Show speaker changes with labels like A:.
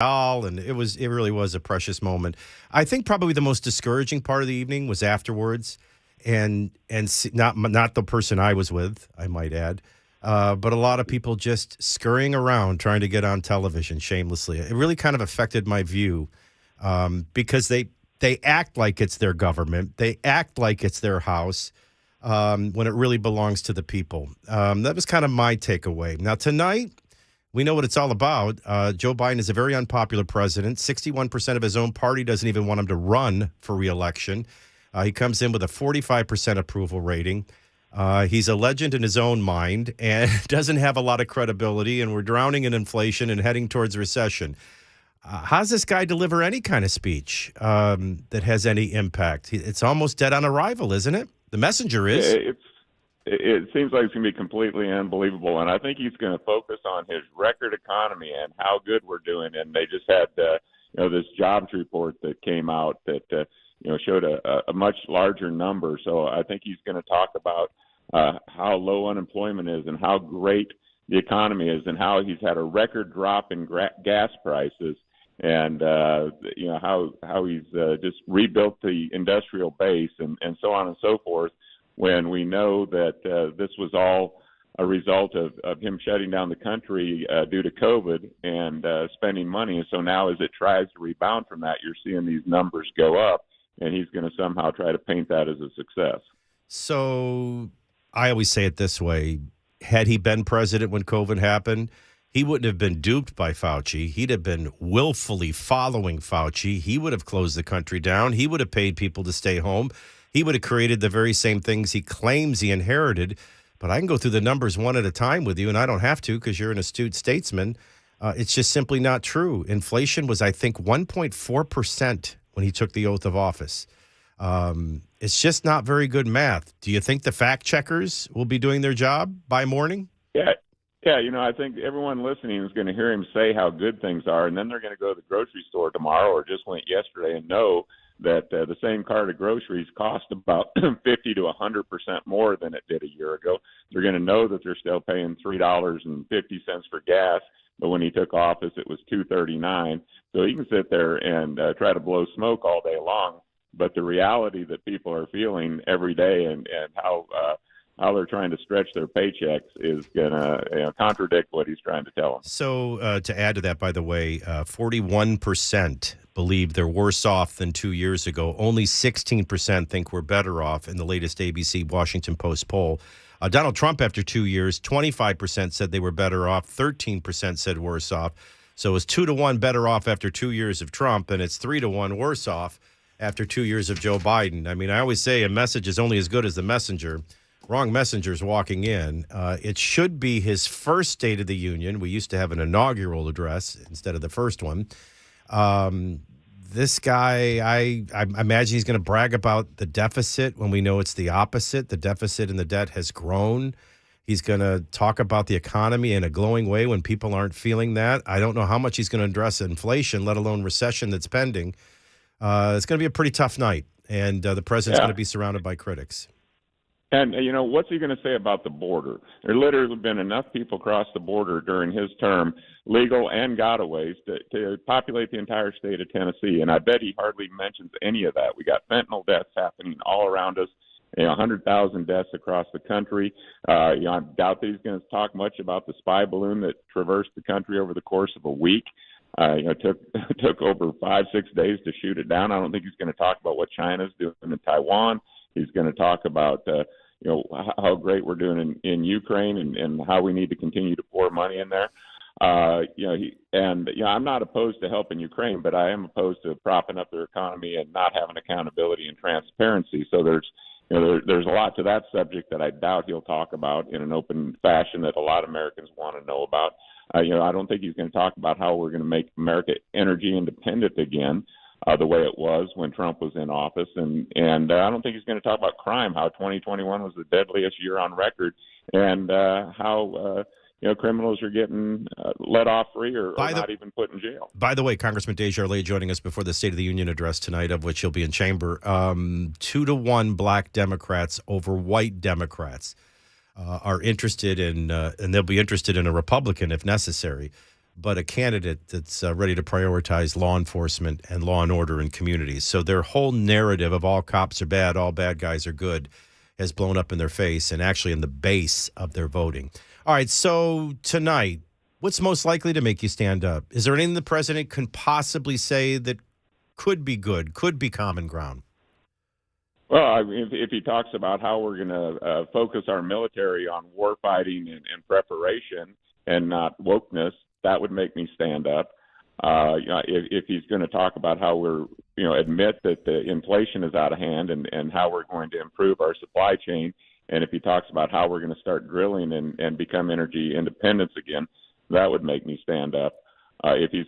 A: all, and it really was a precious moment. I think probably the most discouraging part of the evening was afterwards, not the person I was with, I might add, but a lot of people just scurrying around trying to get on television shamelessly. It really kind of affected my view because they act like it's their government, they act like it's their house. When it really belongs to the people. That was kind of my takeaway. Now, tonight, we know what it's all about. Joe Biden is a very unpopular president. 61% of his own party doesn't even want him to run for reelection. He comes in with a 45% approval rating. He's a legend in his own mind and doesn't have a lot of credibility, and we're drowning in inflation and heading towards recession. How's this guy deliver any kind of speech that has any impact? It's almost dead on arrival, isn't it? The messenger is.
B: It seems like it's going to be completely unbelievable, and I think he's going to focus on his record economy and how good we're doing. And they just had, this jobs report that came out that, showed a much larger number. So I think he's going to talk about how low unemployment is and how great the economy is and how he's had a record drop in gas prices. And how he's just rebuilt the industrial base and so on and so forth, when we know that this was all a result of him shutting down the country due to COVID and spending money. And so now as it tries to rebound from that, you're seeing these numbers go up, and he's going to somehow try to paint that as a success.
A: So I always say it this way. Had he been president when COVID happened, he wouldn't have been duped by Fauci. He'd have been willfully following Fauci. He would have closed the country down. He would have paid people to stay home. He would have created the very same things he claims he inherited. But I can go through the numbers one at a time with you, and I don't have to because you're an astute statesman. It's just simply not true. Inflation was, I think, 1.4% when he took the oath of office. It's just not very good math. Do you think the fact checkers will be doing their job by morning?
B: Yeah. Yeah, I think everyone listening is going to hear him say how good things are, and then they're going to go to the grocery store tomorrow or just went yesterday and know that the same cart of groceries cost about 50 to 100% more than it did a year ago. They're going to know that they're still paying $3.50 for gas, but when he took office, it was $2.39. So he can sit there and try to blow smoke all day long, but the reality that people are feeling every day and how they're trying to stretch their paychecks is going to contradict what he's trying to tell them.
A: So to add to that, by the way, 41% believe they're worse off than 2 years ago. Only 16% think we're better off in the latest ABC Washington Post poll. Donald Trump, after 2 years, 25% said they were better off. 13% said worse off. So it's 2-1 better off after 2 years of Trump, and it's 3-1 worse off after 2 years of Joe Biden. I mean, I always say a message is only as good as the messenger. Wrong messengers walking in. It should be his first State of the Union. We used to have an inaugural address instead of the first one. This guy, I imagine he's going to brag about the deficit when we know it's the opposite. The deficit and the debt has grown. He's going to talk about the economy in a glowing way when people aren't feeling that. I don't know how much he's going to address inflation, let alone recession that's pending. It's going to be a pretty tough night, and the president's going to be surrounded by critics.
B: And, what's he going to say about the border? There literally have been enough people cross the border during his term, legal and gotaways, to populate the entire state of Tennessee. And I bet he hardly mentions any of that. We got fentanyl deaths happening all around us, 100,000 deaths across the country. I doubt that he's going to talk much about the spy balloon that traversed the country over the course of a week. Took over 5-6 days to shoot it down. I don't think he's going to talk about what China's doing in Taiwan. He's going to talk about, how great we're doing in Ukraine and how we need to continue to pour money in there. I'm not opposed to helping Ukraine, but I am opposed to propping up their economy and not having accountability and transparency. So there's a lot to that subject that I doubt he'll talk about in an open fashion that a lot of Americans want to know about. I don't think he's going to talk about how we're going to make America energy independent again, the way it was when Trump was in office. And I don't think he's going to talk about crime, how 2021 was the deadliest year on record, and how criminals are getting let off free or not even put in jail.
A: By the way, Congressman Desjardins joining us before the State of the Union address tonight, of which he'll be in chamber. 2-1 black Democrats over white Democrats are interested in, and they'll be interested in a Republican if necessary. but a candidate that's ready to prioritize law enforcement and law and order in communities. So their whole narrative of all cops are bad, all bad guys are good, has blown up in their face and actually in the base of their voting. All right, so tonight, what's most likely to make you stand up? Is there anything the president can possibly say that could be good, could be common ground?
B: Well, if he talks about how we're going to focus our military on war fighting and preparation and not wokeness, that would make me stand up. If he's going to talk about how we're, admit that the inflation is out of hand and how we're going to improve our supply chain, and if he talks about how we're going to start drilling and become energy independence again, that would make me stand up. If he's